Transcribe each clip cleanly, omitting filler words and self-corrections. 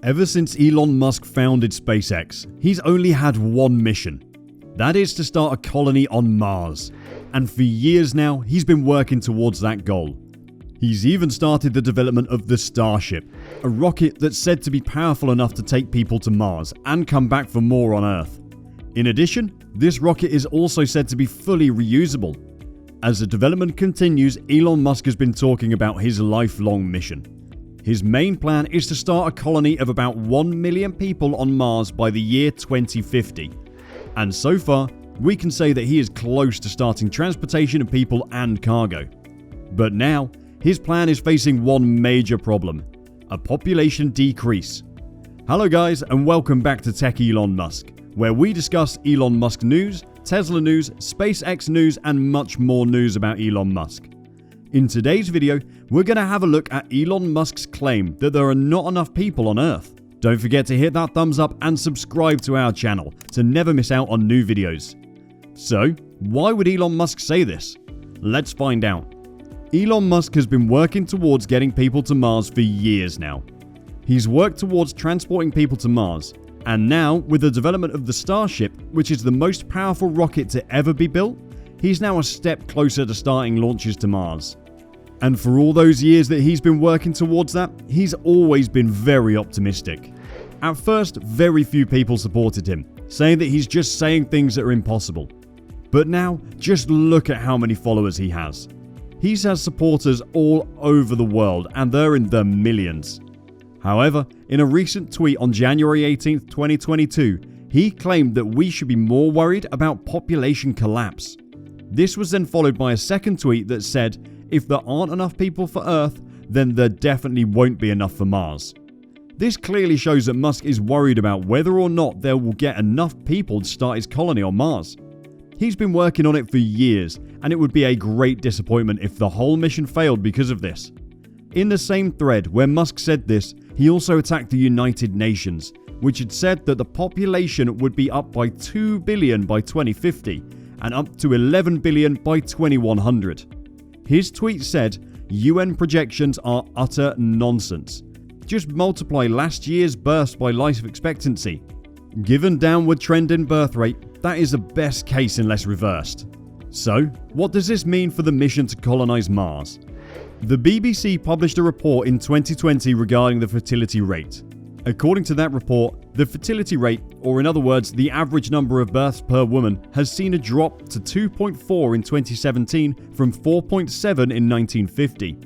Ever since Elon Musk founded SpaceX, he's only had one mission. That is to start a colony on Mars. And for years now, he's been working towards that goal. He's even started the development of the Starship, a rocket that's said to be powerful enough to take people to Mars and come back for more on Earth. In addition, this rocket is also said to be fully reusable. As the development continues, Elon Musk has been talking about his lifelong mission. His main plan is to start a colony of about 1 million people on Mars by the year 2050. And so far, we can say that he is close to starting transportation of people and cargo. But now, his plan is facing one major problem: a population decrease. Hello guys, and welcome back to Tech Elon Musk, where we discuss Elon Musk news, Tesla news, SpaceX news, and much more news about Elon Musk. In today's video, we're going to have a look at Elon Musk's claim that there are not enough people on Earth. Don't forget to hit that thumbs up and subscribe to our channel to never miss out on new videos. So, why would Elon Musk say this? Let's find out. Elon Musk has been working towards getting people to Mars for years now. He's worked towards transporting people to Mars, and now, with the development of the Starship, which is the most powerful rocket to ever be built, he's now a step closer to starting launches to Mars. And for all those years that he's been working towards that, he's always been very optimistic. At first, very few people supported him, saying that he's just saying things that are impossible. But now, just look at how many followers he has. He has supporters all over the world, and they're in the millions. However, in a recent tweet on January 18th, 2022, he claimed that we should be more worried about population collapse. This was then followed by a second tweet that said, if there aren't enough people for Earth, then there definitely won't be enough for Mars. This clearly shows that Musk is worried about whether or not there will get enough people to start his colony on Mars. He's been working on it for years, and it would be a great disappointment if the whole mission failed because of this. In the same thread where Musk said this, he also attacked the United Nations, which had said that the population would be up by 2 billion by 2050 and up to 11 billion by 2100. His tweet said, UN projections are utter nonsense. Just multiply last year's births by life expectancy. Given downward trend in birth rate, that is the best case unless reversed. So, what does this mean for the mission to colonize Mars? The BBC published a report in 2020 regarding the fertility rate. According to that report, the fertility rate, or in other words, the average number of births per woman, has seen a drop to 2.4 in 2017 from 4.7 in 1950.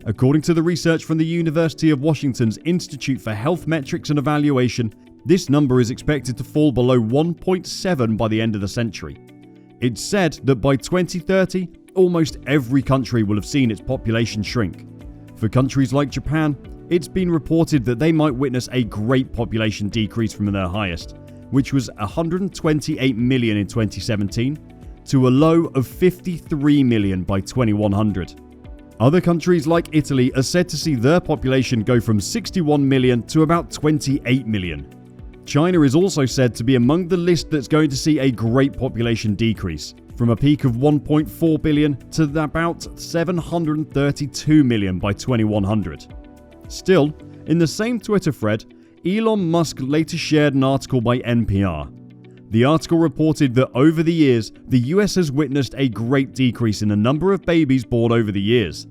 According to the research from the University of Washington's Institute for Health Metrics and Evaluation, this number is expected to fall below 1.7 by the end of the century. It's said that by 2030, almost every country will have seen its population shrink. For countries like Japan, it's been reported that they might witness a great population decrease from their highest, which was 128 million in 2017, to a low of 53 million by 2100. Other countries like Italy are said to see their population go from 61 million to about 28 million. China is also said to be among the list that's going to see a great population decrease, from a peak of 1.4 billion to about 732 million by 2100. Still, in the same Twitter thread, Elon Musk later shared an article by NPR. The article reported that over the years, the US has witnessed a great decrease in the number of babies born over the years.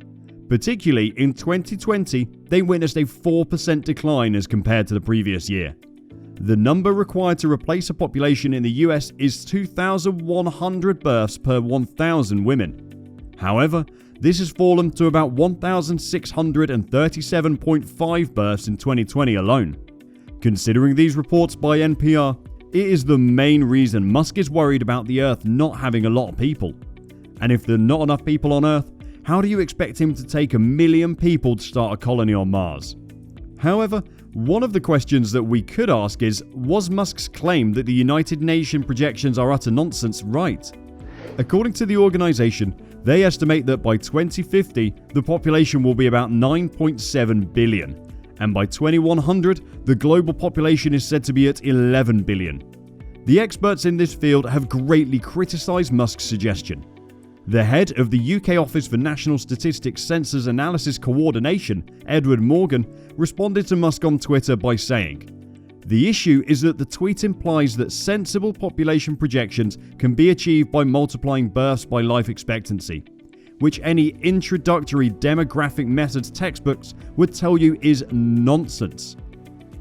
Particularly in 2020, they witnessed a 4% decline as compared to the previous year. The number required to replace a population in the US is 2,100 births per 1,000 women. However, this has fallen to about 1,637.5 births in 2020 alone. Considering these reports by NPR, it is the main reason Musk is worried about the Earth not having a lot of people. And if there are not enough people on Earth, how do you expect him to take 1 million people to start a colony on Mars? However, one of the questions that we could ask is, was Musk's claim that the United Nations projections are utter nonsense right? According to the organization, they estimate that by 2050, the population will be about 9.7 billion, and by 2100, the global population is said to be at 11 billion. The experts in this field have greatly criticized Musk's suggestion. The head of the UK Office for National Statistics Census Analysis Coordination, Edward Morgan, responded to Musk on Twitter by saying, "The issue is that the tweet implies that sensible population projections can be achieved by multiplying births by life expectancy, which any introductory demographic methods textbooks would tell you is nonsense."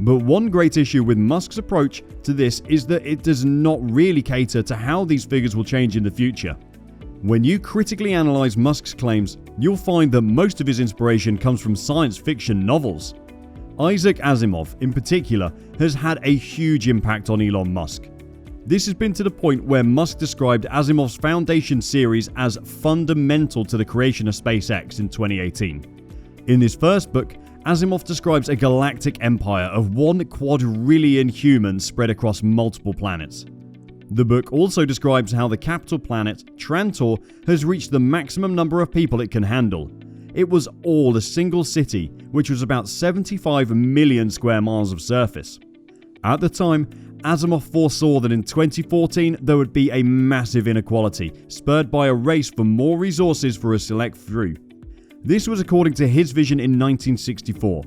But one great issue with Musk's approach to this is that it does not really cater to how these figures will change in the future. When you critically analyze Musk's claims, you'll find that most of his inspiration comes from science fiction novels. Isaac Asimov, in particular, has had a huge impact on Elon Musk. This has been to the point where Musk described Asimov's Foundation series as fundamental to the creation of SpaceX in 2018. In his first book, Asimov describes a galactic empire of 1 quadrillion humans spread across multiple planets. The book also describes how the capital planet, Trantor, has reached the maximum number of people it can handle. It was all a single city, which was about 75 million square miles of surface. At the time, Asimov foresaw that in 2014 there would be a massive inequality, spurred by a race for more resources for a select few. This was according to his vision in 1964.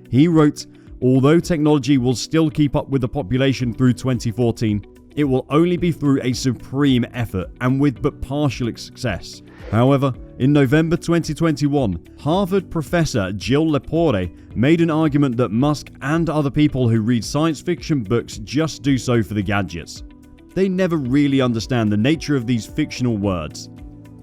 He wrote, "Although technology will still keep up with the population through 2014, it will only be through a supreme effort and with but partial success." However, in November 2021, Harvard professor Jill Lepore made an argument that Musk and other people who read science fiction books just do so for the gadgets. They never really understand the nature of these fictional words.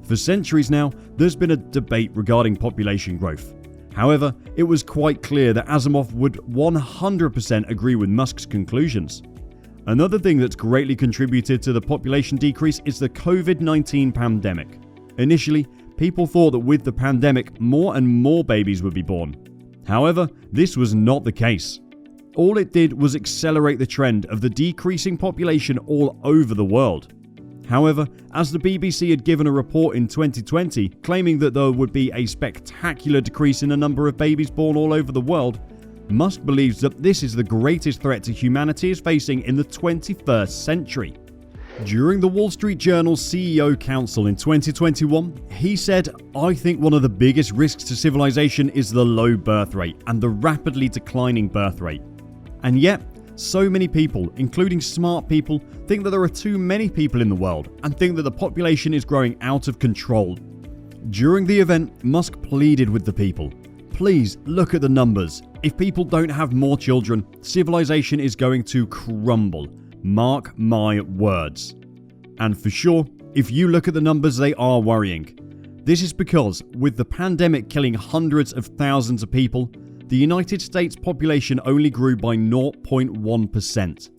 For centuries now, there's been a debate regarding population growth. However, it was quite clear that Asimov would 100% agree with Musk's conclusions. Another thing that's greatly contributed to the population decrease is the COVID-19 pandemic. Initially, people thought that with the pandemic, more and more babies would be born. However, this was not the case. All it did was accelerate the trend of the decreasing population all over the world. However, as the BBC had given a report in 2020 claiming that there would be a spectacular decrease in the number of babies born all over the world, Musk believes that this is the greatest threat to humanity is facing in the 21st century. During the Wall Street Journal's CEO Council in 2021, he said, "I think one of the biggest risks to civilization is the low birth rate and the rapidly declining birth rate." And yet, so many people, including smart people, think that there are too many people in the world and think that the population is growing out of control. During the event, Musk pleaded with the people, "Please look at the numbers. If people don't have more children, civilization is going to crumble. Mark my words." And for sure, if you look at the numbers, they are worrying. This is because, with the pandemic killing hundreds of thousands of people, the United States population only grew by 0.1%.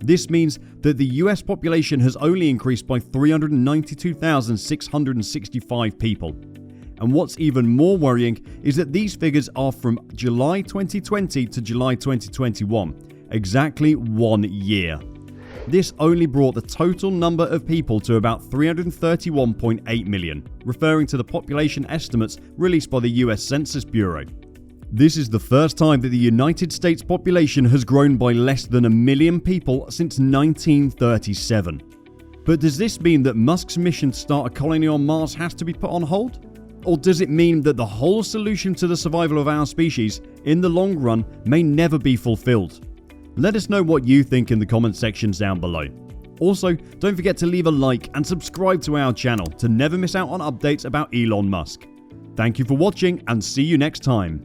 This means that the US population has only increased by 392,665 people. And what's even more worrying is that these figures are from July 2020 to July 2021, exactly 1 year. This only brought the total number of people to about 331.8 million, referring to the population estimates released by the US Census Bureau. This is the first time that the United States population has grown by less than 1 million people since 1937. But does this mean that Musk's mission to start a colony on Mars has to be put on hold? Or does it mean that the whole solution to the survival of our species, in the long run, may never be fulfilled? Let us know what you think in the comment sections down below. Also, don't forget to leave a like and subscribe to our channel to never miss out on updates about Elon Musk. Thank you for watching and see you next time.